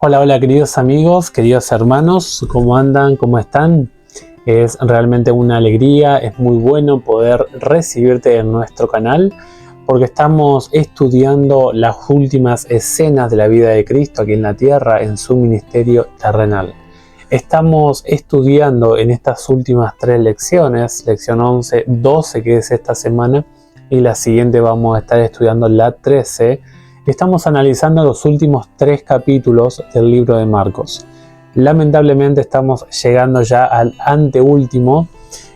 Hola, hola queridos amigos, queridos hermanos, ¿cómo andan? ¿Cómo están? Es realmente una alegría, es muy bueno poder recibirte en nuestro canal porque estamos estudiando las últimas escenas de la vida de Cristo aquí en la tierra, en su ministerio terrenal. Estamos estudiando en estas últimas 3 lecciones, lección 11, 12 que es esta semana y la siguiente vamos a estar estudiando la 13. Estamos analizando los últimos 3 capítulos del libro de Marcos. Lamentablemente estamos llegando ya al anteúltimo.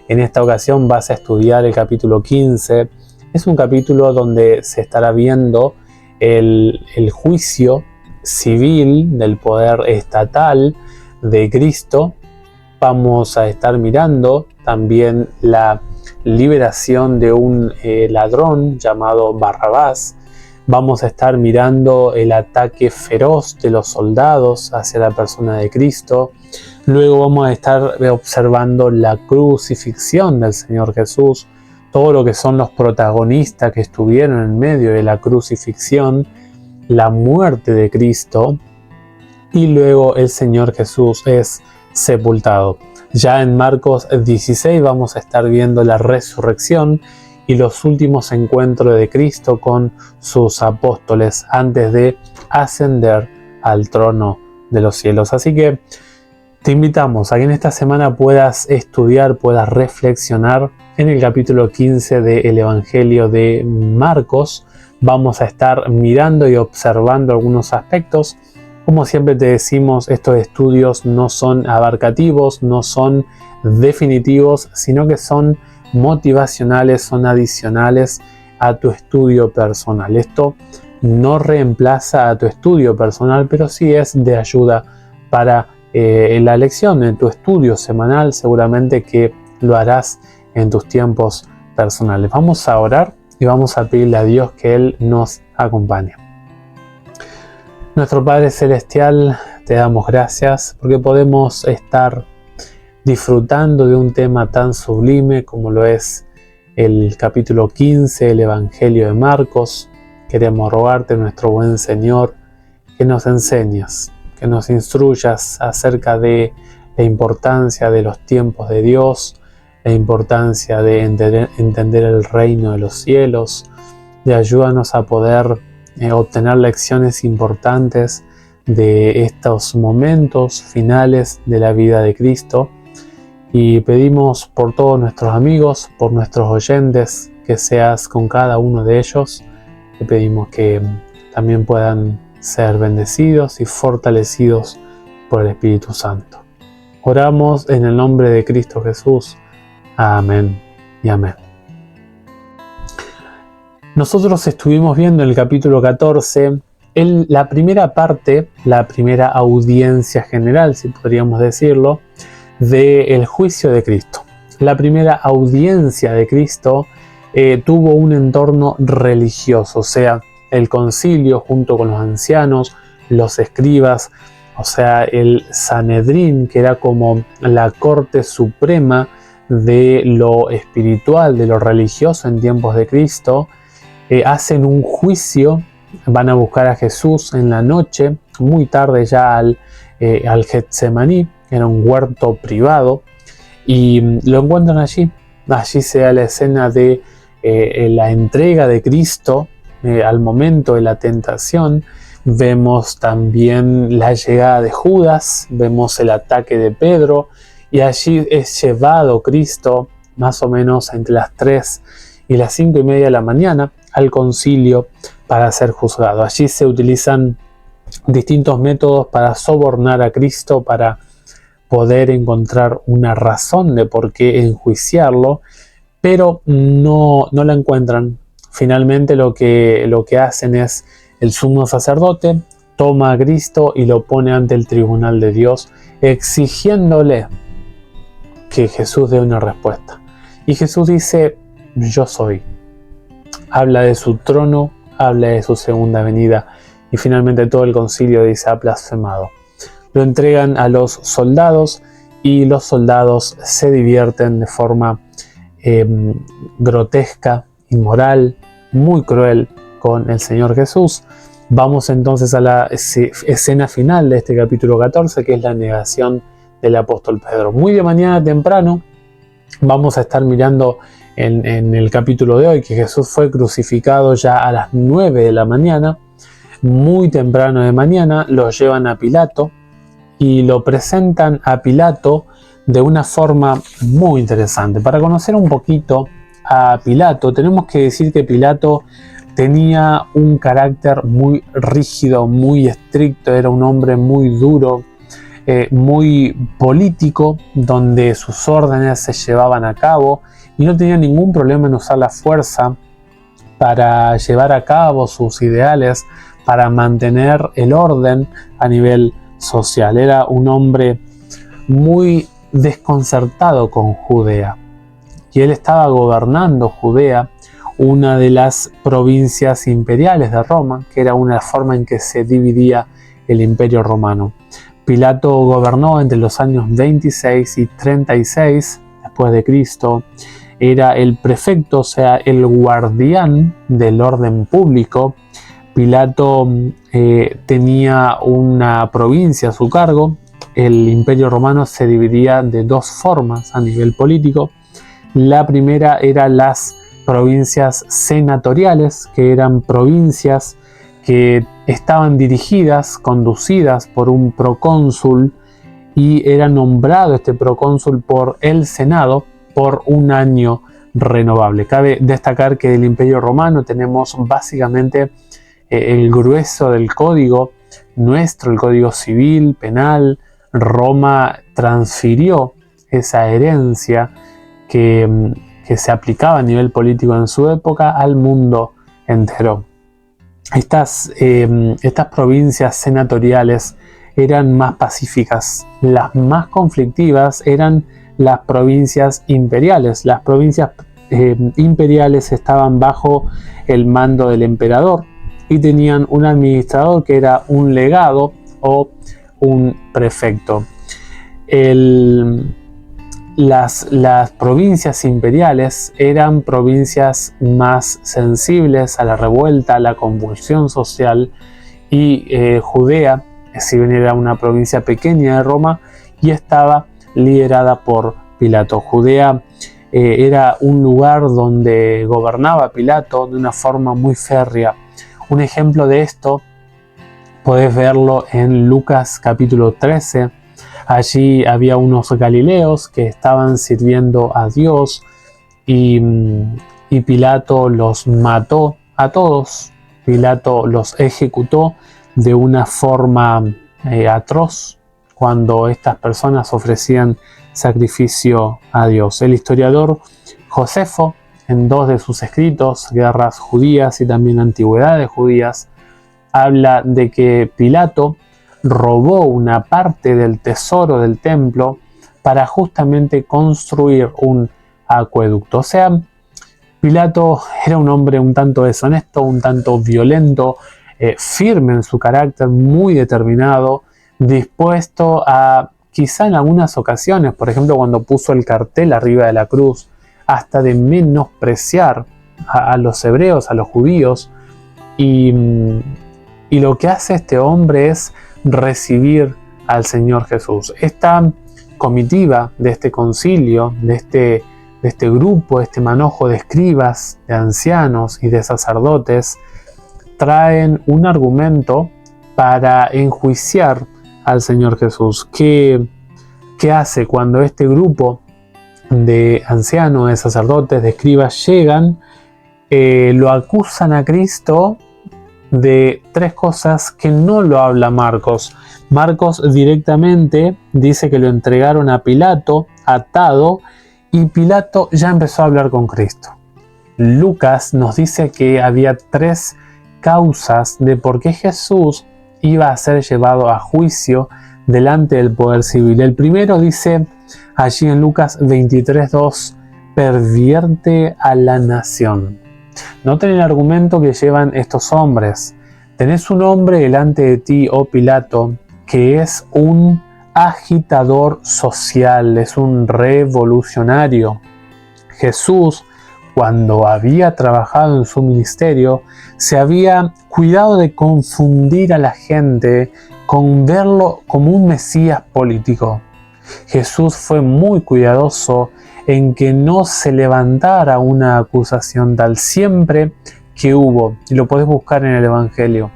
En esta ocasión vas a estudiar el capítulo 15. Es un capítulo donde se estará viendo el juicio civil del poder estatal de Cristo. Vamos a estar mirando también la liberación de un ladrón llamado Barrabás. Vamos a estar mirando el ataque feroz de los soldados hacia la persona de Cristo. Luego vamos a estar observando la crucifixión del Señor Jesús, todo lo que son los protagonistas que estuvieron en medio de la crucifixión, la muerte de Cristo, y luego el Señor Jesús es sepultado. Ya en Marcos 16 vamos a estar viendo la resurrección y los últimos encuentros de Cristo con sus apóstoles antes de ascender al trono de los cielos. Así que te invitamos a que en esta semana puedas estudiar, puedas reflexionar en el capítulo 15 del Evangelio de Marcos. Vamos a estar mirando y observando algunos aspectos. Como siempre te decimos, estos estudios no son abarcativos, no son definitivos, sino que son motivacionales, son adicionales a tu estudio personal. Esto no reemplaza a tu estudio personal, pero sí es de ayuda para la lección, en tu estudio semanal. Seguramente que lo harás en tus tiempos personales. Vamos a orar y vamos a pedirle a Dios que Él nos acompañe. Nuestro Padre Celestial, te damos gracias porque podemos estar disfrutando de un tema tan sublime como lo es el capítulo 15 del Evangelio de Marcos. Queremos rogarte, nuestro buen Señor, que nos enseñes, que nos instruyas acerca de la importancia de los tiempos de Dios, la importancia de entender el reino de los cielos, de ayúdanos a poder obtener lecciones importantes de estos momentos finales de la vida de Cristo. Y pedimos por todos nuestros amigos, por nuestros oyentes, que seas con cada uno de ellos. Te pedimos que también puedan ser bendecidos y fortalecidos por el Espíritu Santo. Oramos en el nombre de Cristo Jesús. Amén y amén. Nosotros estuvimos viendo en el capítulo 14 la primera parte, la primera audiencia general, si podríamos decirlo, del juicio de Cristo. La primera audiencia de Cristo tuvo un entorno religioso, o sea, el concilio junto con los ancianos, los escribas, o sea, el Sanedrín, que era como la corte suprema de lo espiritual, de lo religioso en tiempos de Cristo. Hacen un juicio, van a buscar a Jesús en la noche, muy tarde ya al Getsemaní. Era un huerto privado y lo encuentran allí. Allí se da la escena de la entrega de Cristo al momento de la tentación. Vemos también la llegada de Judas, vemos el ataque de Pedro y allí es llevado Cristo más o menos entre las 3 y las 5:30 de la mañana al concilio para ser juzgado. Allí se utilizan distintos métodos para sobornar a Cristo, para poder encontrar una razón de por qué enjuiciarlo, pero no la encuentran. Finalmente lo que hacen es el sumo sacerdote toma a Cristo y lo pone ante el tribunal de Dios, exigiéndole que Jesús dé una respuesta. Y Jesús dice: yo soy. Habla de su trono, habla de su segunda venida, y finalmente todo el concilio dice: ha blasfemado. Lo entregan a los soldados y los soldados se divierten de forma grotesca, inmoral, muy cruel con el Señor Jesús. Vamos entonces a la escena final de este capítulo 14, que es la negación del apóstol Pedro. Muy de mañana temprano vamos a estar mirando en el capítulo de hoy que Jesús fue crucificado ya a las 9 de la mañana. Muy temprano de mañana lo llevan a Pilato y lo presentan a Pilato de una forma muy interesante. Para conocer un poquito a Pilato, tenemos que decir que Pilato tenía un carácter muy rígido, muy estricto, era un hombre muy duro, muy político, donde sus órdenes se llevaban a cabo y no tenía ningún problema en usar la fuerza para llevar a cabo sus ideales, para mantener el orden a nivel social. Era un hombre muy desconcertado con Judea y él estaba gobernando Judea, una de las provincias imperiales de Roma, que era una forma en que se dividía el imperio romano. Pilato gobernó entre los años 26 y 36 después de Cristo. Era el prefecto, o sea, el guardián del orden público. Pilato tenía una provincia a su cargo. El imperio romano se dividía de dos formas a nivel político. La primera era las provincias senatoriales, que eran provincias que estaban dirigidas, conducidas por un procónsul, y era nombrado este procónsul por el Senado por un año renovable. Cabe destacar que del Imperio Romano tenemos básicamente el grueso del código nuestro, el código civil, penal. Roma transfirió esa herencia que se aplicaba a nivel político en su época al mundo entero. Estas provincias senatoriales eran más pacíficas. Las más conflictivas eran las provincias imperiales. Las provincias imperiales estaban bajo el mando del emperador y tenían un administrador que era un legado o un prefecto. Las provincias imperiales eran provincias más sensibles a la revuelta, a la convulsión social, y Judea, si bien era una provincia pequeña de Roma, y estaba liderada por Pilato. Judea era un lugar donde gobernaba Pilato de una forma muy férrea. Un ejemplo de esto podés verlo en Lucas capítulo 13. Allí había unos galileos que estaban sirviendo a Dios y Pilato los mató a todos. Pilato los ejecutó de una forma atroz cuando estas personas ofrecían sacrificio a Dios. El historiador Josefo, en dos de sus escritos, Guerras Judías y también Antigüedades Judías, habla de que Pilato robó una parte del tesoro del templo para justamente construir un acueducto. O sea, Pilato era un hombre un tanto deshonesto, un tanto violento, firme en su carácter, muy determinado, dispuesto a, quizá en algunas ocasiones, por ejemplo cuando puso el cartel arriba de la cruz, hasta de menospreciar a los hebreos, a los judíos, y lo que hace este hombre es recibir al Señor Jesús. Esta comitiva de este concilio, de este grupo, este manojo de escribas, de ancianos y de sacerdotes, traen un argumento para enjuiciar al Señor Jesús. ¿Qué hace cuando este grupo de ancianos, de sacerdotes, de escribas llegan? Lo acusan a Cristo de tres cosas que no lo habla Marcos. Marcos directamente dice que lo entregaron a Pilato atado y Pilato ya empezó a hablar con Cristo. Lucas nos dice que había tres causas de por qué Jesús iba a ser llevado a juicio delante del poder civil. El primero dice allí en Lucas 23:2, pervierte a la nación. Noten el argumento que llevan estos hombres. Tenés un hombre delante de ti, oh Pilato, que es un agitador social, es un revolucionario. Jesús cuando había trabajado en su ministerio, se había cuidado de confundir a la gente con verlo como un Mesías político. Jesús fue muy cuidadoso en que no se levantara una acusación tal. Siempre que hubo, y lo podés buscar en el Evangelio,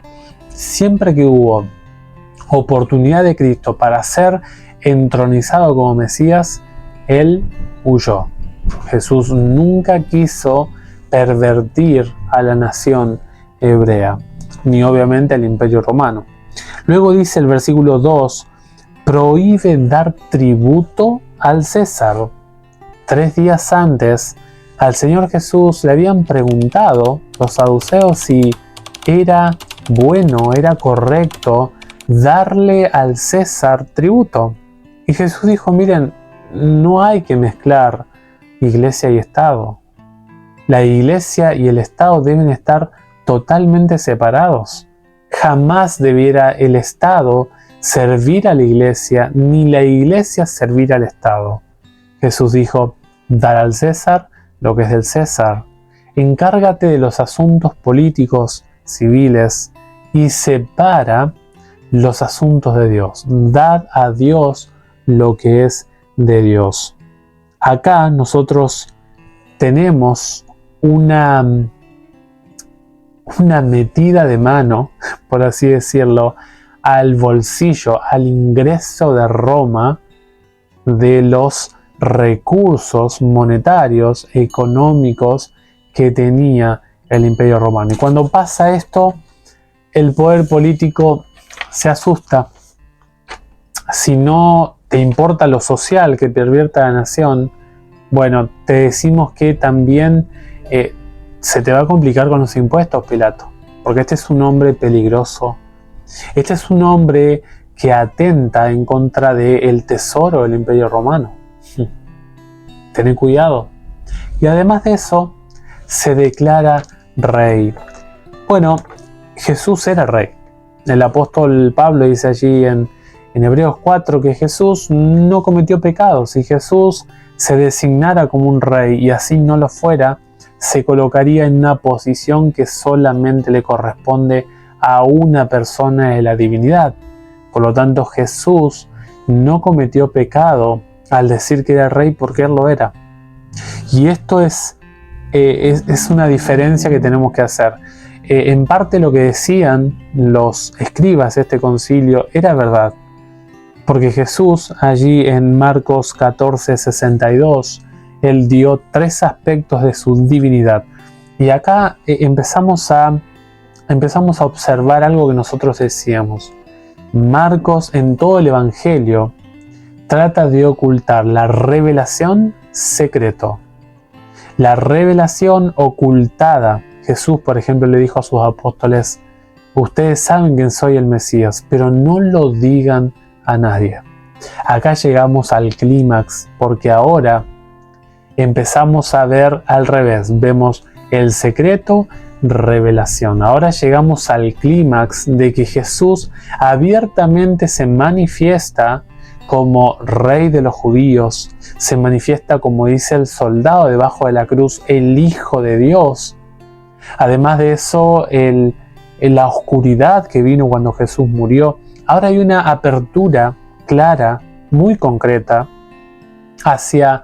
siempre que hubo oportunidad de Cristo para ser entronizado como Mesías, Él huyó. Jesús nunca quiso pervertir a la nación hebrea, ni obviamente al Imperio Romano. Luego dice el versículo 2, prohíbe dar tributo al César. 3 días antes, al Señor Jesús le habían preguntado los saduceos si era bueno, era correcto darle al César tributo. Y Jesús dijo, miren, no hay que mezclar iglesia y Estado. La iglesia y el Estado deben estar totalmente separados. Jamás debiera el Estado servir a la iglesia, ni la iglesia servir al Estado. Jesús dijo, dar al César lo que es del César. Encárgate de los asuntos políticos, civiles, y separa los asuntos de Dios. Dad a Dios lo que es de Dios. Acá nosotros tenemos una metida de mano, por así decirlo, al bolsillo, al ingreso de Roma de los recursos monetarios, económicos que tenía el Imperio Romano. Y cuando pasa esto, el poder político se asusta. Si no te importa lo social que pervierta la nación, bueno, te decimos que también se te va a complicar con los impuestos, Pilato, porque este es un hombre peligroso. Este es un hombre que atenta en contra del tesoro del Imperio Romano. Tened cuidado. Y además de eso, se declara rey. Bueno, Jesús era rey. El apóstol Pablo dice allí en Hebreos 4 que Jesús no cometió pecados. Si Jesús se designara como un rey y así no lo fuera, se colocaría en una posición que solamente le corresponde a una persona de la divinidad. Por lo tanto, Jesús no cometió pecado al decir que era rey, porque Él lo era. Y esto es una diferencia que tenemos que hacer. En parte lo que decían los escribas de este concilio era verdad, porque Jesús allí en Marcos 14:62, Él dio 3 aspectos de su divinidad. Y acá empezamos a observar algo que nosotros decíamos. Marcos en todo el Evangelio trata de ocultar la revelación secreto. La revelación ocultada. Jesús, por ejemplo, le dijo a sus apóstoles, ustedes saben que soy el Mesías, pero no lo digan a nadie. Acá llegamos al clímax, porque ahora empezamos a ver al revés. Vemos el secreto, revelación. Ahora llegamos al clímax de que Jesús abiertamente se manifiesta como rey de los judíos, se manifiesta como dice el soldado debajo de la cruz, el Hijo de Dios. Además de eso, la oscuridad que vino cuando Jesús murió. Ahora hay una apertura clara, muy concreta, hacia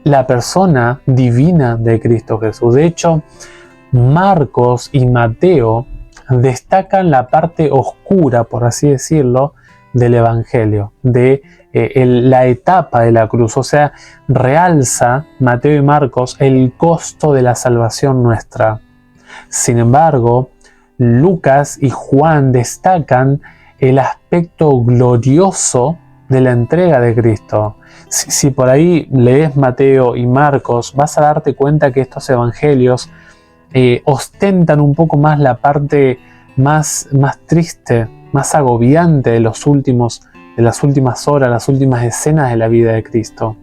la persona divina de Cristo Jesús. De hecho, Marcos y Mateo destacan la parte oscura, por así decirlo, del Evangelio, de la etapa de la cruz. O sea, realza Mateo y Marcos el costo de la salvación nuestra. Sin embargo, Lucas y Juan destacan el aspecto glorioso de la entrega de Cristo. Si por ahí lees Mateo y Marcos, vas a darte cuenta que estos evangelios ostentan un poco más la parte más triste, más agobiante de las últimas horas, las últimas escenas de la vida de Cristo.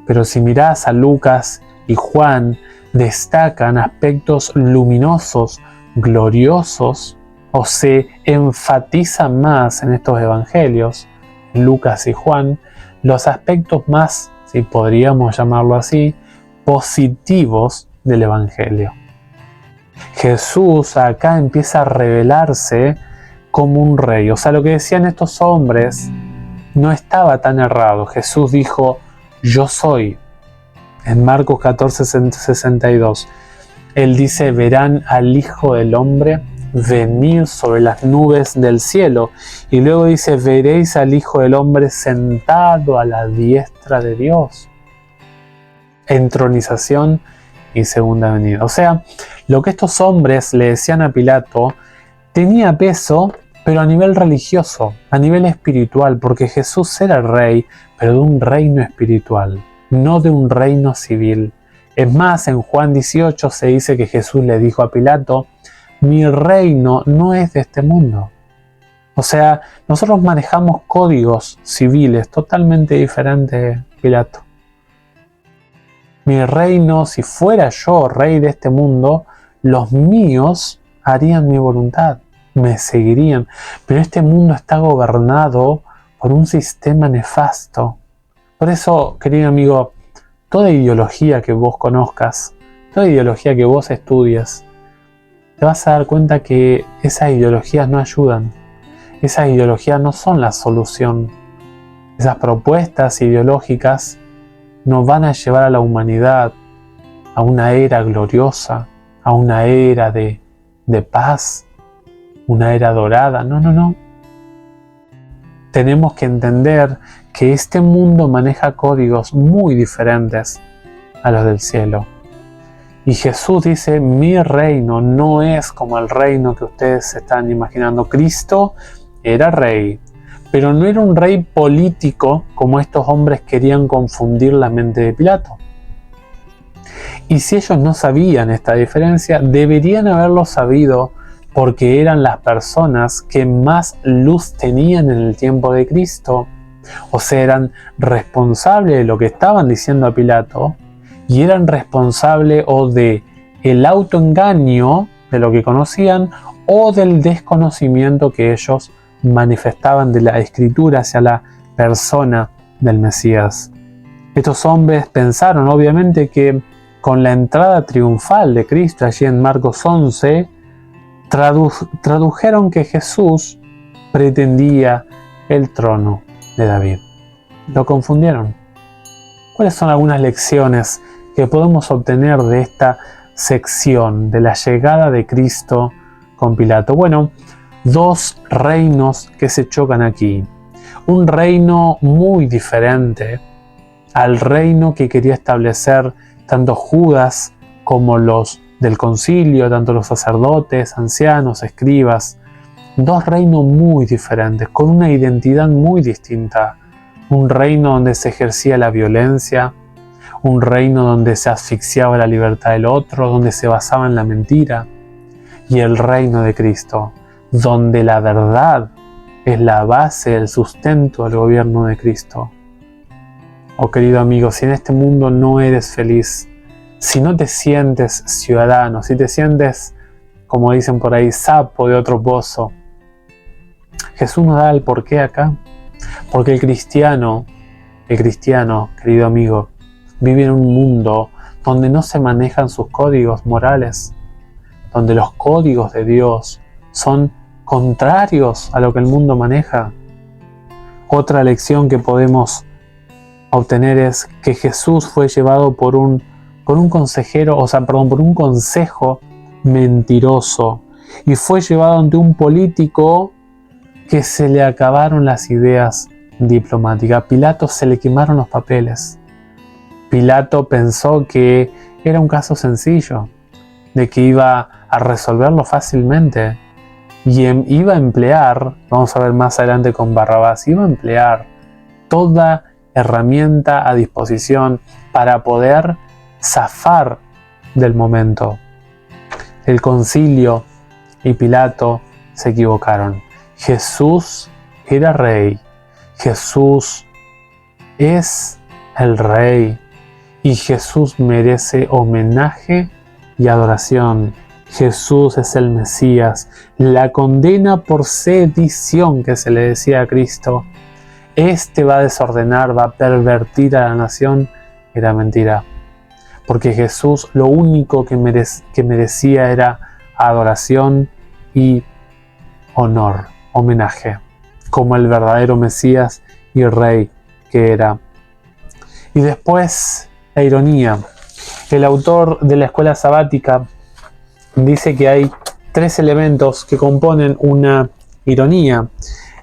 Pero si mirás a Lucas y Juan, destacan aspectos luminosos, gloriosos, o se enfatizan más en estos evangelios, Lucas y Juan, los aspectos más, si podríamos llamarlo así, positivos del Evangelio. Jesús acá empieza a revelarse como un rey. O sea, lo que decían estos hombres no estaba tan errado. Jesús dijo, yo soy. En Marcos 14:62, Él dice, verán al Hijo del Hombre venir sobre las nubes del cielo. Y luego dice, veréis al Hijo del Hombre sentado a la diestra de Dios. Entronización y segunda venida. O sea, lo que estos hombres le decían a Pilato tenía peso, pero a nivel religioso, a nivel espiritual, porque Jesús era el rey, pero de un reino espiritual, no de un reino civil. Es más, en Juan 18 se dice que Jesús le dijo a Pilato, mi reino no es de este mundo. O sea, nosotros manejamos códigos civiles totalmente diferentes, Pilato. Mi reino, si fuera yo rey de este mundo, los míos harían mi voluntad, me seguirían. Pero este mundo está gobernado por un sistema nefasto. Por eso, querido amigo, toda ideología que vos conozcas, toda ideología que vos estudies, te vas a dar cuenta que esas ideologías no ayudan. Esas ideologías no son la solución. Esas propuestas ideológicas no van a llevar a la humanidad a una era gloriosa, a una era de paz, una era dorada. No, no, no. Tenemos que entender que este mundo maneja códigos muy diferentes a los del cielo. Y Jesús dice, mi reino no es como el reino que ustedes se están imaginando. Cristo era rey, pero no era un rey político como estos hombres querían confundir la mente de Pilato. Y si ellos no sabían esta diferencia, deberían haberlo sabido porque eran las personas que más luz tenían en el tiempo de Cristo. O sea, eran responsables de lo que estaban diciendo a Pilato y eran responsables o de el autoengaño de lo que conocían o del desconocimiento que ellos manifestaban de la Escritura hacia la persona del Mesías. Estos hombres pensaron obviamente que con la entrada triunfal de Cristo allí en Marcos 11, tradujeron que Jesús pretendía el trono de David. Lo confundieron. ¿Cuáles son algunas lecciones que podemos obtener de esta sección de la llegada de Cristo con Pilato? Bueno, dos reinos que se chocan aquí. Un reino muy diferente al reino que quería establecer tanto Judas como los del concilio, tanto los sacerdotes, ancianos, escribas. Dos reinos muy diferentes, con una identidad muy distinta. Un reino donde se ejercía la violencia, un reino donde se asfixiaba la libertad del otro, donde se basaba en la mentira. Y el reino de Cristo, donde la verdad es la base, el sustento del gobierno de Cristo. Oh querido amigo, si en este mundo no eres feliz, si no te sientes ciudadano, si te sientes, como dicen por ahí, sapo de otro pozo, Jesús nos da el porqué acá. Porque el cristiano, querido amigo, vive en un mundo donde no se manejan sus códigos morales, donde los códigos de Dios son contrarios a lo que el mundo maneja. Otra lección que podemos obtener es que Jesús fue llevado por un consejo mentiroso y fue llevado ante un político que se le acabaron las ideas diplomáticas. A Pilato se le quemaron los papeles. Pilato pensó que era un caso sencillo, de que iba a resolverlo fácilmente y iba a emplear, vamos a ver más adelante con Barrabás, iba a emplear toda herramienta a disposición para poder zafar del momento. El concilio y Pilato se equivocaron. Jesús era rey. Jesús es el rey. Y Jesús merece homenaje y adoración. Jesús es el Mesías. La condena por sedición que se le decía a Cristo, este va a desordenar, va a pervertir a la nación, era mentira. porque Jesús lo único que merecía era adoración y honor, homenaje, como el verdadero Mesías y Rey que era. Y después, la ironía. El autor de la escuela sabática dice que hay 3 elementos que componen una ironía.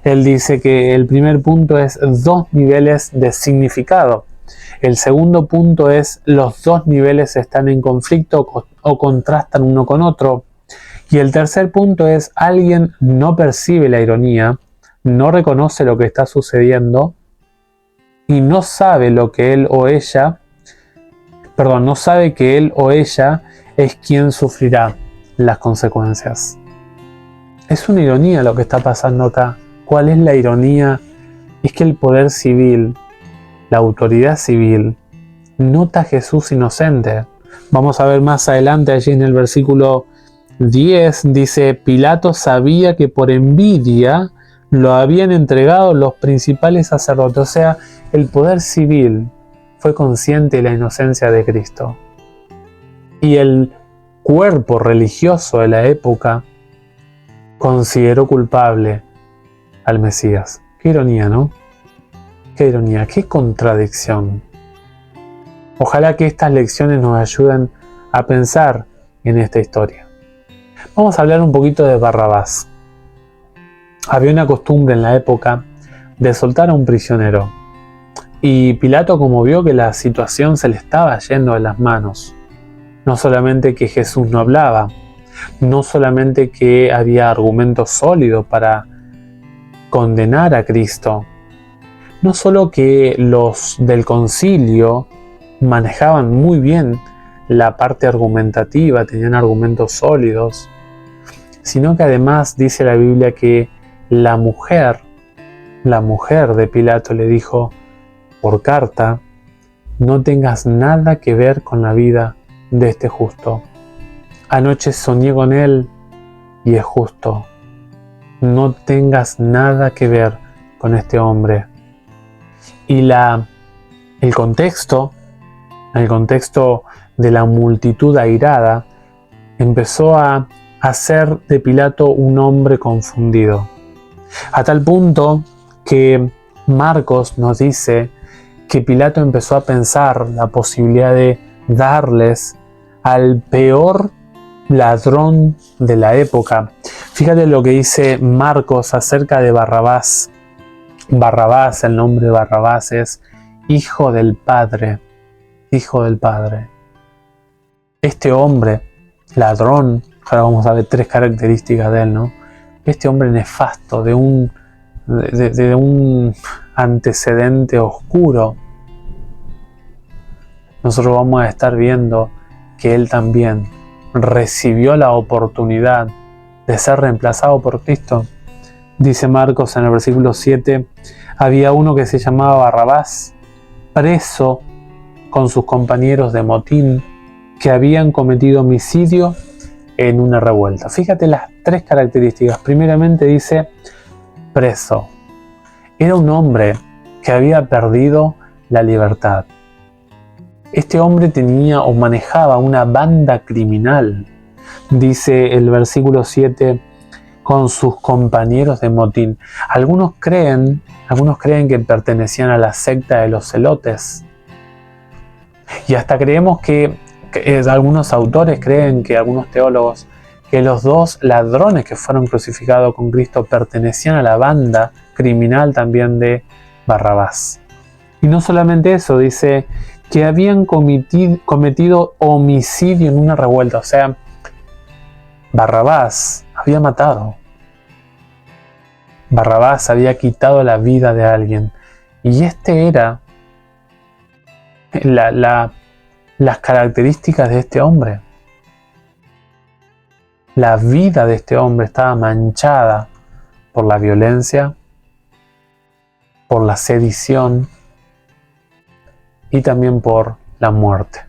Él dice que el primer punto es 2 niveles de significado. El segundo punto es los 2 niveles están en conflicto o contrastan uno con otro. Y el tercer punto es alguien no percibe la ironía, no reconoce lo que está sucediendo y no sabe no sabe que él o ella es quien sufrirá las consecuencias. Es una ironía lo que está pasando acá. ¿Cuál es la ironía? Es que el poder civil, la autoridad civil, nota a Jesús inocente. Vamos a ver más adelante, allí en el versículo 10, dice: Pilato sabía que por envidia lo habían entregado los principales sacerdotes. O sea, el poder civil fue consciente de la inocencia de Cristo. Y el cuerpo religioso de la época consideró culpable al Mesías. Qué ironía, ¿no? Qué ironía, qué contradicción. Ojalá que estas lecciones nos ayuden a pensar en esta historia. Vamos a hablar un poquito de Barrabás. Había una costumbre en la época de soltar a un prisionero. Y Pilato, como vio que la situación se le estaba yendo de las manos, no solamente que Jesús no hablaba, no solamente que había argumentos sólidos para condenar a Cristo, no solo que los del concilio manejaban muy bien la parte argumentativa, tenían argumentos sólidos, sino que además dice la Biblia que la mujer de Pilato le dijo por carta: no tengas nada que ver con la vida de este justo. Anoche soñé con él y es justo. No tengas nada que ver con este hombre. Y el contexto de la multitud airada empezó a hacer de Pilato un hombre confundido. A tal punto que Marcos nos dice que Pilato empezó a pensar la posibilidad de darles al peor ladrón de la época. Fíjate lo que dice Marcos acerca de Barrabás. Barrabás, el nombre de Barrabás es hijo del Padre. Hijo del Padre. Este hombre, ladrón, ahora vamos a ver 3 características de él, ¿no? Este hombre nefasto, de un antecedente oscuro. Nosotros vamos a estar viendo que él también recibió la oportunidad de ser reemplazado por Cristo. Dice Marcos en el versículo 7, había uno que se llamaba Barrabás, preso con sus compañeros de motín, que habían cometido homicidio en una revuelta. Fíjate las 3 características. Primeramente dice preso. Era un hombre que había perdido la libertad. Este hombre tenía o manejaba una banda criminal. Dice el versículo 7, con sus compañeros de motín. Algunos creen que pertenecían a la secta de los celotes. Y hasta creemos que algunos autores creen, que algunos teólogos, que los 2 ladrones que fueron crucificados con Cristo pertenecían a la banda criminal también de Barrabás. Y no solamente eso, dice que habían cometido homicidio en una revuelta. O sea, Barrabás había matado. Barrabás había quitado la vida de alguien. Y este era las características de este hombre. La vida de este hombre estaba manchada por la violencia, por la sedición y también por la muerte.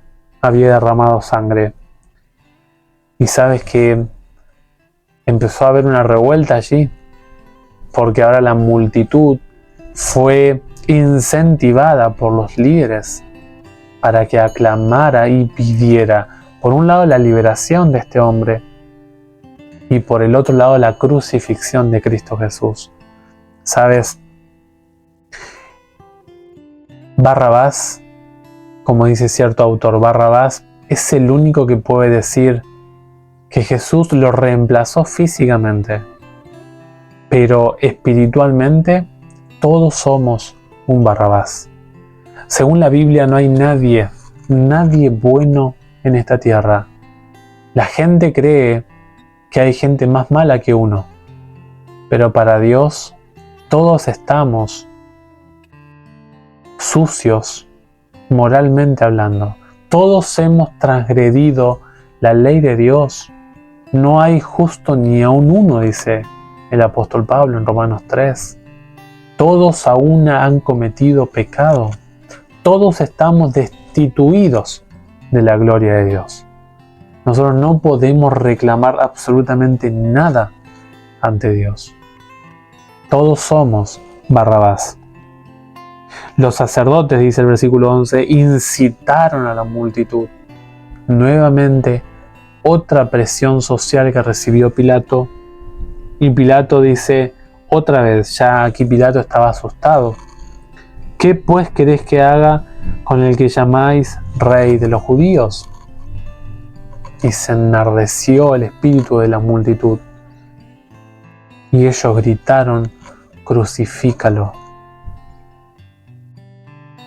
Había derramado sangre. Y sabes que empezó a haber una revuelta allí, porque ahora la multitud fue incentivada por los líderes para que aclamara y pidiera, por un lado, la liberación de este hombre y por el otro lado, la crucifixión de Cristo Jesús. ¿Sabes? Barrabás, como dice cierto autor, Barrabás es el único que puede decir que Jesús lo reemplazó físicamente, pero espiritualmente todos somos un Barrabás. Según la Biblia no hay nadie bueno en esta tierra. La gente cree que hay gente más mala que uno, pero para Dios todos estamos sucios moralmente hablando. Todos hemos transgredido la ley de Dios. No hay justo ni aun uno, dice el apóstol Pablo en Romanos 3. Todos a una han cometido pecado. Todos estamos destituidos de la gloria de Dios. Nosotros no podemos reclamar absolutamente nada ante Dios. Todos somos Barrabás. Los sacerdotes, dice el versículo 11, incitaron a la multitud. Nuevamente, otra presión social que recibió Pilato. Y Pilato dice, otra vez, ya aquí Pilato estaba asustado. ¿Qué pues queréis que haga con el que llamáis rey de los judíos? Y se enardeció el espíritu de la multitud. Y ellos gritaron, crucifícalo.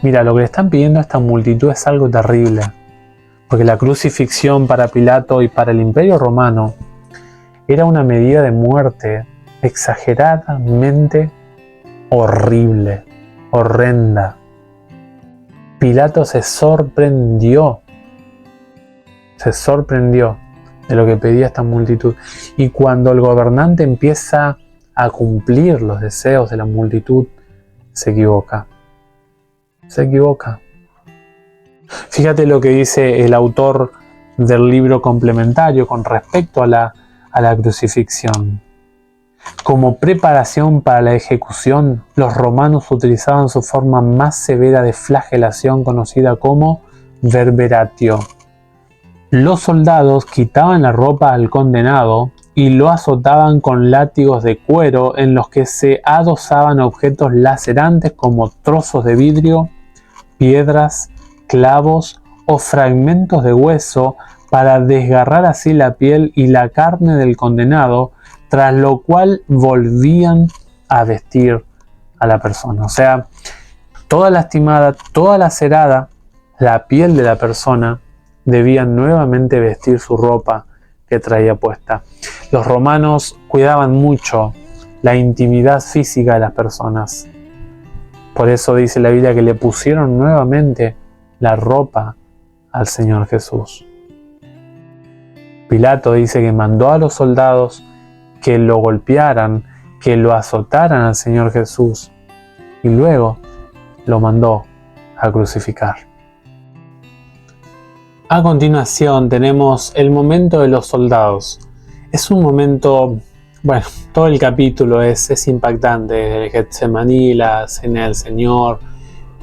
Mira, lo que le están pidiendo a esta multitud es algo terrible, porque la crucifixión para Pilato y para el Imperio Romano era una medida de muerte exageradamente horrible, horrenda. Pilato se sorprendió de lo que pedía esta multitud. Y cuando el gobernante empieza a cumplir los deseos de la multitud, se equivoca. Fíjate lo que dice el autor del libro complementario con respecto a la crucifixión. Como preparación para la ejecución, los romanos utilizaban su forma más severa de flagelación conocida como verberatio. Los soldados quitaban la ropa al condenado y lo azotaban con látigos de cuero en los que se adosaban objetos lacerantes como trozos de vidrio, piedras, clavos o fragmentos de hueso para desgarrar así la piel y la carne del condenado, tras lo cual volvían a vestir a la persona. O sea, toda lastimada, toda lacerada, la piel de la persona debían nuevamente vestir su ropa que traía puesta. Los romanos cuidaban mucho la intimidad física de las personas. Por eso dice la Biblia que le pusieron nuevamente la ropa al Señor Jesús. Pilato dice que mandó a los soldados que lo golpearan, que lo azotaran al Señor Jesús y luego lo mandó a crucificar. A continuación tenemos el momento de los soldados. Es un momento, bueno, todo el capítulo es impactante. El Getsemaní, la cena del Señor,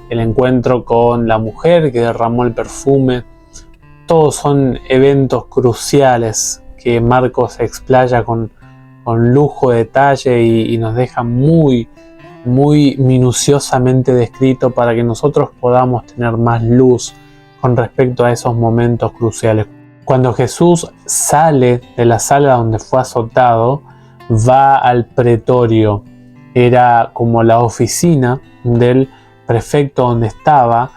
el encuentro con la mujer que derramó el perfume. Todos son eventos cruciales que Marcos explaya con lujo de detalle y nos deja muy minuciosamente descrito para que nosotros podamos tener más luz con respecto a esos momentos cruciales. Cuando Jesús sale de la sala donde fue azotado, va al pretorio. Era como la oficina del prefecto donde estaba,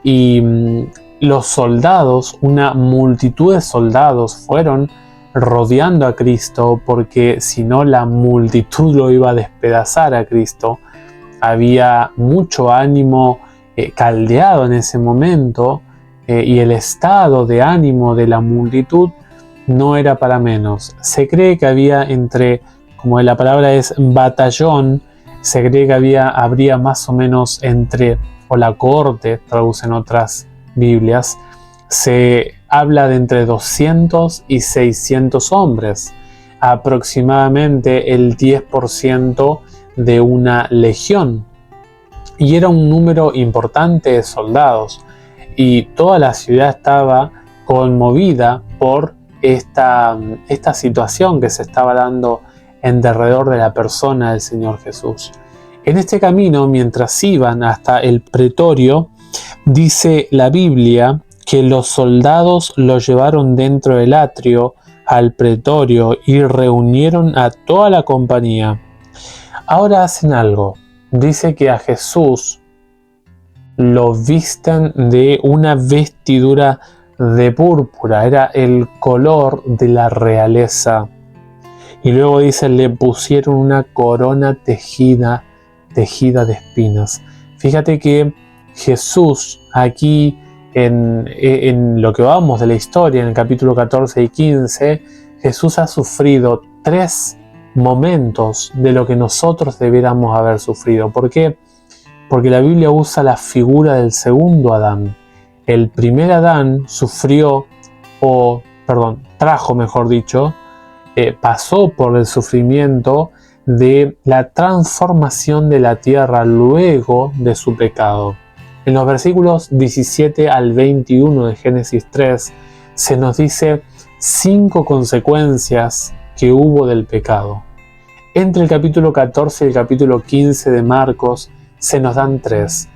y los soldados, una multitud de soldados, fueron rodeando a Cristo, porque si no la multitud lo iba a despedazar a Cristo. Había mucho ánimo caldeado en ese momento, y el estado de ánimo de la multitud no era para menos. Se cree que había como la palabra es batallón, se cree que habría más o menos o la cohorte, traducen otras Biblias, se habla de entre 200 y 600 hombres, aproximadamente el 10% de una legión. Y era un número importante de soldados. y toda la ciudad estaba conmovida por esta situación que se estaba dando en derredor de la persona del Señor Jesús. En este camino, mientras iban hasta el pretorio, dice la Biblia que los soldados lo llevaron dentro del atrio al pretorio y reunieron a toda la compañía. Ahora hacen algo. Dice que a Jesús lo visten de una vestidura de púrpura, era el color de la realeza. Y luego dice, le pusieron una corona tejida de espinas. Fíjate que Jesús aquí en lo que vamos de la historia, en el capítulo 14 y 15, Jesús ha sufrido 3 momentos de lo que nosotros debiéramos haber sufrido. ¿Por qué? Porque la Biblia usa la figura del segundo Adán. El primer Adán pasó por el sufrimiento de la transformación de la tierra luego de su pecado. En los versículos 17 al 21 de Génesis 3 se nos dice 5 consecuencias que hubo del pecado. Entre el capítulo 14 y el capítulo 15 de Marcos se nos dan 3.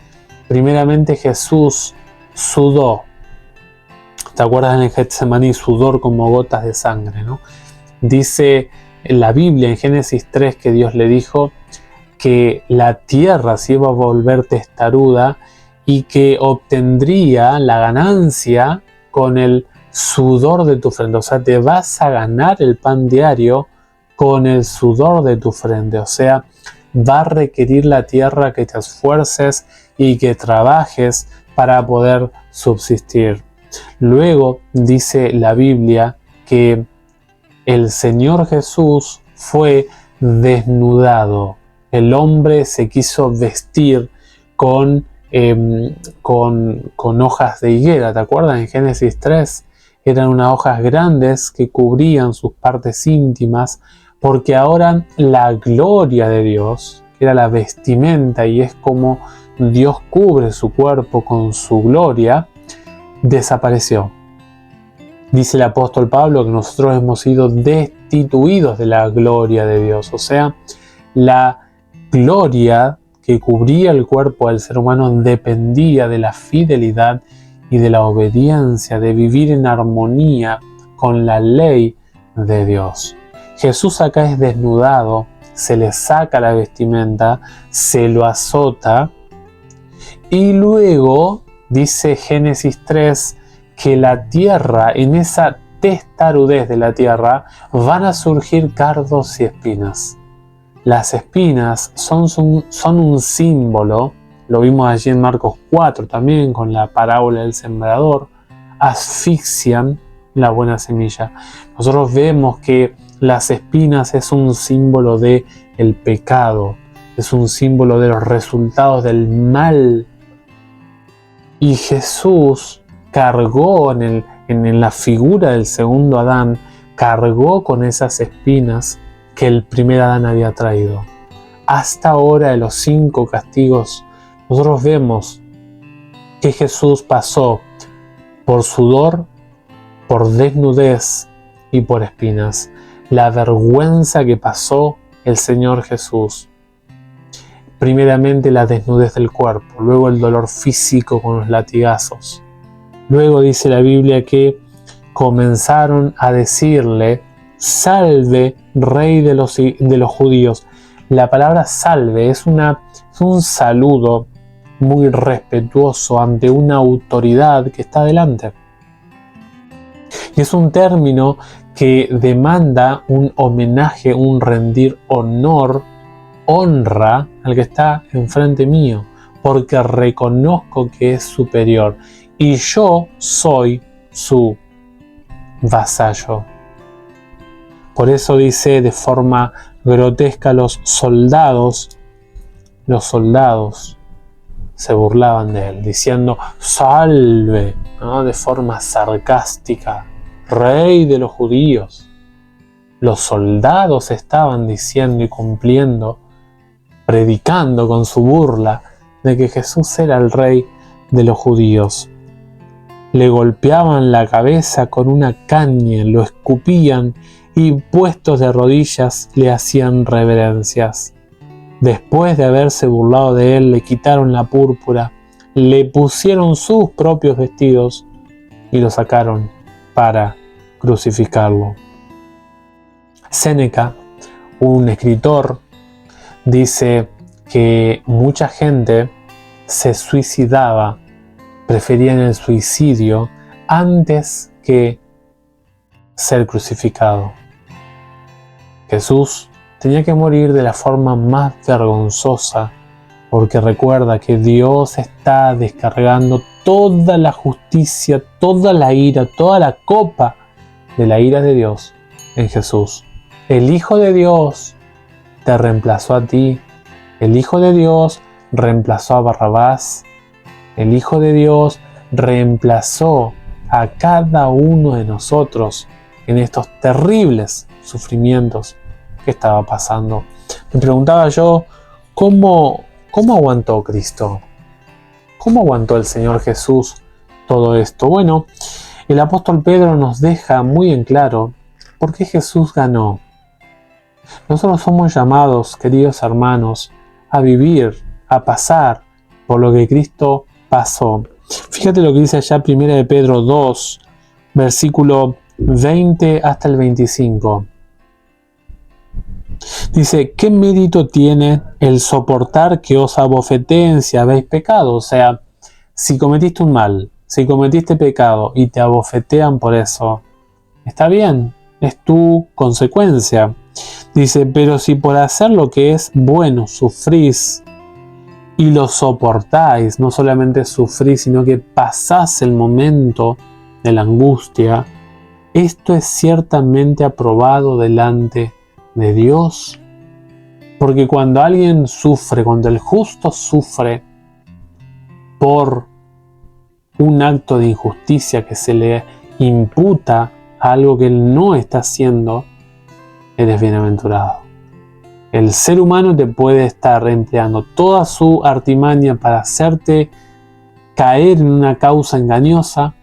Primeramente, Jesús sudó. ¿Te acuerdas en el Getsemaní? Sudor como gotas de sangre, ¿no? Dice en la Biblia, en Génesis 3, que Dios le dijo que la tierra se iba a volver testaruda y que obtendría la ganancia con el sudor de tu frente. O sea, te vas a ganar el pan diario con el sudor de tu frente. O sea, va a requerir la tierra que te esfuerces y que trabajes para poder subsistir. Luego dice la Biblia que el Señor Jesús fue desnudado. El hombre se quiso vestir con hojas de higuera. ¿Te acuerdas? En Génesis 3 eran unas hojas grandes que cubrían sus partes íntimas, porque ahora la gloria de Dios, que era la vestimenta y es como Dios cubre su cuerpo con su gloria, desapareció. Dice el apóstol Pablo que nosotros hemos sido destituidos de la gloria de Dios. O sea, la gloria que cubría el cuerpo del ser humano dependía de la fidelidad y de la obediencia, de vivir en armonía con la ley de Dios. Jesús acá es desnudado, se le saca la vestimenta, se lo azota y luego dice Génesis 3 que la tierra, en esa testarudez de la tierra, van a surgir cardos y espinas. Las espinas son un símbolo, lo vimos allí en Marcos 4 también con la parábola del sembrador, asfixian la buena semilla. Nosotros vemos que las espinas es un símbolo de el pecado, es un símbolo de los resultados del mal. Y Jesús cargó en la figura del segundo Adán, cargó con esas espinas que el primer Adán había traído. Hasta ahora de los 5 castigos, nosotros vemos que Jesús pasó por sudor, por desnudez y por espinas. La vergüenza que pasó el Señor Jesús. Primeramente la desnudez del cuerpo, luego el dolor físico con los latigazos. Luego dice la Biblia que comenzaron a decirle: salve, rey de los judíos. La palabra salve es un saludo muy respetuoso ante una autoridad que está delante. Y es un término que demanda un homenaje, un rendir honor, honra al que está enfrente mío, porque reconozco que es superior y yo soy su vasallo. Por eso dice de forma grotesca los soldados se burlaban de él, diciendo salve, ¿no? De forma sarcástica, rey de los judíos. Los soldados estaban diciendo y cumpliendo, predicando con su burla de que Jesús era el rey de los judíos. le golpeaban la cabeza con una caña, lo escupían y puestos de rodillas le hacían reverencias. Después de haberse burlado de él, le quitaron la púrpura, le pusieron sus propios vestidos y lo sacaron para crucificarlo. Séneca, un escritor, dice que mucha gente se suicidaba, preferían el suicidio antes que ser crucificado. Jesús tenía que morir de la forma más vergonzosa, porque recuerda que Dios está descargando toda la justicia, toda la ira, toda la copa de la ira de Dios en Jesús. El Hijo de Dios te reemplazó a ti. El Hijo de Dios reemplazó a Barrabás. El Hijo de Dios reemplazó a cada uno de nosotros en estos terribles sufrimientos que estaba pasando. Me preguntaba yo, ¿cómo aguantó Cristo? ¿Cómo aguantó el Señor Jesús todo esto? Bueno, el apóstol Pedro nos deja muy en claro por qué Jesús ganó. Nosotros somos llamados, queridos hermanos, a vivir, a pasar por lo que Cristo pasó. Fíjate lo que dice allá 1 de Pedro 2, versículo 20 hasta el 25. Dice, ¿qué mérito tiene el soportar que os abofeteen si habéis pecado? O sea, si cometiste un mal, si cometiste pecado y te abofetean por eso, está bien, es tu consecuencia. Dice, pero si por hacer lo que es bueno sufrís y lo soportáis, no solamente sufrís, sino que pasás el momento de la angustia, esto es ciertamente aprobado delante de Dios. Porque cuando alguien sufre, cuando el justo sufre por un acto de injusticia que se le imputa a algo que él no está haciendo, eres bienaventurado. El ser humano te puede estar empleando toda su artimaña para hacerte caer en una causa engañosa,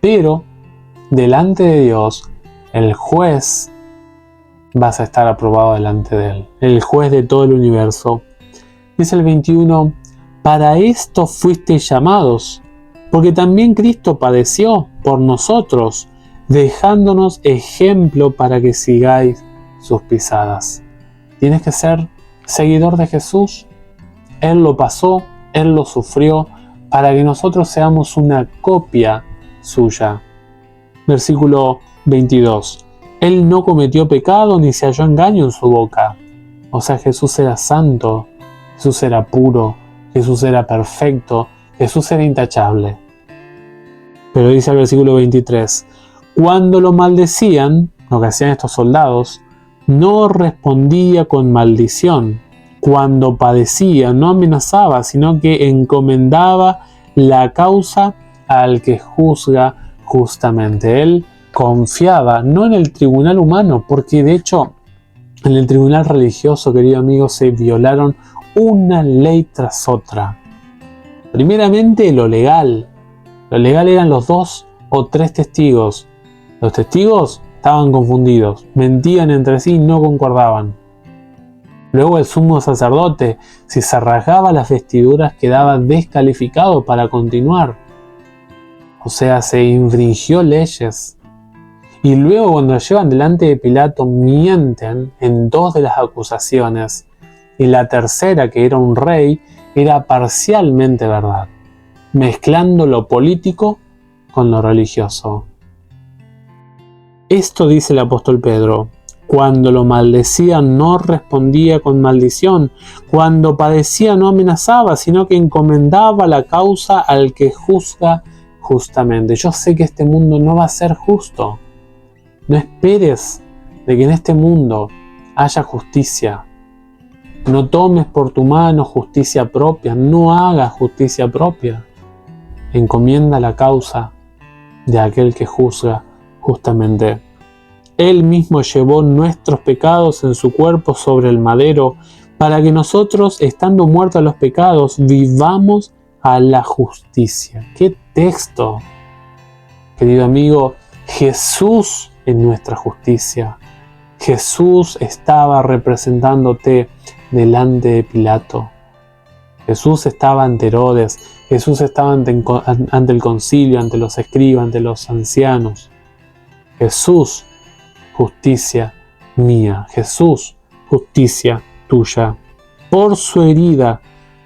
pero delante de Dios, el juez, vas a estar aprobado delante de él, el juez de todo el universo. Dice el 21, para esto fuisteis llamados, porque también Cristo padeció por nosotros, dejándonos ejemplo para que sigáis sus pisadas. Tienes que ser seguidor de Jesús. Él lo pasó, Él lo sufrió, para que nosotros seamos una copia suya. Versículo 22. Él no cometió pecado ni se halló engaño en su boca. O sea, Jesús era santo, Jesús era puro, Jesús era perfecto, Jesús era intachable. Pero dice el versículo 23, cuando lo maldecían, lo que hacían estos soldados, no respondía con maldición. Cuando padecía, no amenazaba, sino que encomendaba la causa al que juzga justamente. Él confiaba no en el tribunal humano, porque de hecho en el tribunal religioso, querido amigo, se violaron una ley tras otra. Primeramente lo legal. Lo legal eran los 2 o 3 testigos. Los testigos estaban confundidos, mentían entre sí y no concordaban. Luego el sumo sacerdote, si se rasgaba las vestiduras, quedaba descalificado para continuar. O sea, se infringió leyes. Y luego cuando llevan delante de Pilato, mienten en 2 de las acusaciones. Y la tercera, que era un rey, era parcialmente verdad, mezclando lo político con lo religioso. Esto dice el apóstol Pedro. Cuando lo maldecían no respondía con maldición. Cuando padecía no amenazaba, sino que encomendaba la causa al que juzga justamente. Yo sé que este mundo no va a ser justo. No esperes de que en este mundo haya justicia. No tomes por tu mano justicia propia. No hagas justicia propia. Encomienda la causa de aquel que juzga justamente. Él mismo llevó nuestros pecados en su cuerpo sobre el madero, para que nosotros, estando muertos a los pecados, vivamos a la justicia. ¡Qué texto! Querido amigo, Jesús es nuestra justicia. Jesús estaba representándote delante de Pilato. Jesús estaba ante Herodes. Jesús estaba ante el concilio, ante los escribas, ante los ancianos. Jesús, justicia mía. Jesús, justicia tuya. Por su herida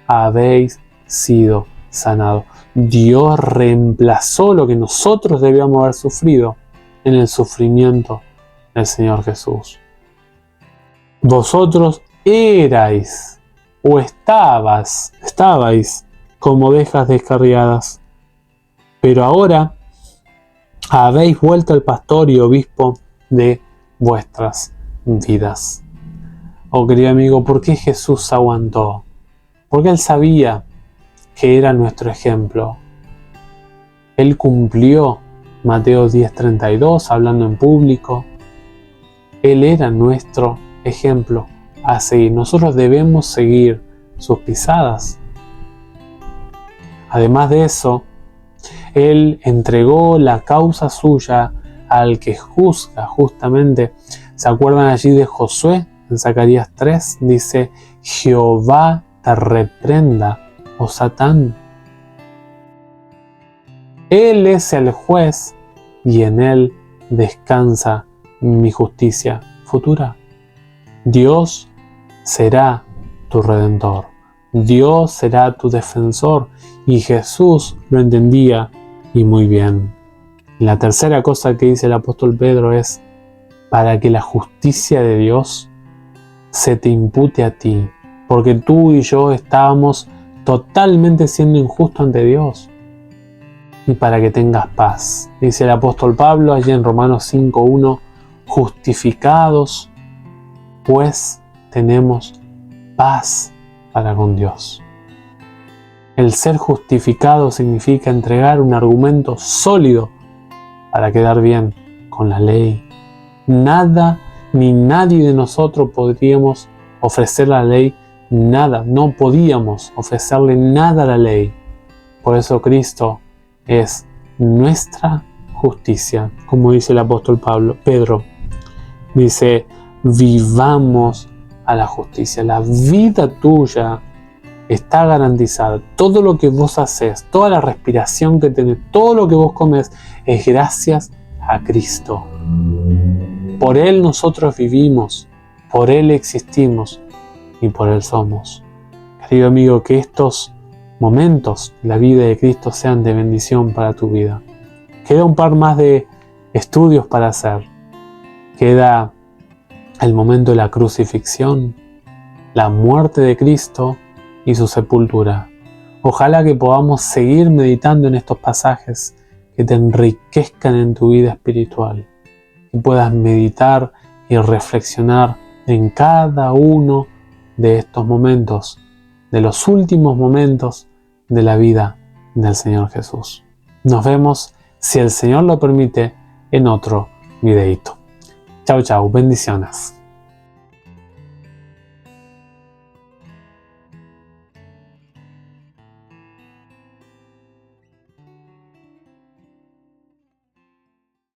habéis sido sanado. Dios reemplazó lo que nosotros debíamos haber sufrido en el sufrimiento del Señor Jesús. Vosotros erais o estabais como ovejas descarriadas, pero ahora habéis vuelto al pastor y obispo de vuestras vidas. Oh querido amigo, ¿por qué Jesús aguantó? Porque Él sabía que era nuestro ejemplo. Él cumplió Mateo 10:32 hablando en público. Él era nuestro ejemplo a seguir. Nosotros debemos seguir sus pisadas. Además de eso, Él entregó la causa suya al que juzga justamente. ¿Se acuerdan allí de Josué? En Zacarías 3 dice: Jehová te reprenda, oh Satán. Él es el juez y en Él descansa mi justicia futura. Dios será tu redentor. Dios será tu defensor. Y Jesús lo entendía y muy bien. La tercera cosa que dice el apóstol Pedro es: para que la justicia de Dios se te impute a ti, porque tú y yo estábamos totalmente siendo injustos ante Dios, y para que tengas paz. Dice el apóstol Pablo allí en Romanos 5:1: justificados, pues tenemos paz para con Dios. El ser justificado significa entregar un argumento sólido para quedar bien con la ley. Nada ni nadie de nosotros podríamos ofrecer a la ley nada, no podíamos ofrecerle nada a la ley. Por eso Cristo es nuestra justicia, como dice el apóstol Pedro. Dice: vivamos a la justicia. La vida tuya está garantizada. Todo lo que vos haces, toda la respiración que tenés, todo lo que vos comes, es gracias a Cristo. Por Él nosotros vivimos, por Él existimos y por Él somos. Querido amigo, que estos momentos de la vida de Cristo sean de bendición para tu vida. Queda un par más de estudios para hacer. Queda el momento de la crucifixión, la muerte de Cristo y su sepultura. Ojalá que podamos seguir meditando en estos pasajes que te enriquezcan en tu vida espiritual, que puedas meditar y reflexionar en cada uno de estos momentos, de los últimos momentos de la vida del Señor Jesús. Nos vemos, si el Señor lo permite, en otro videito. Chau, chau, bendiciones.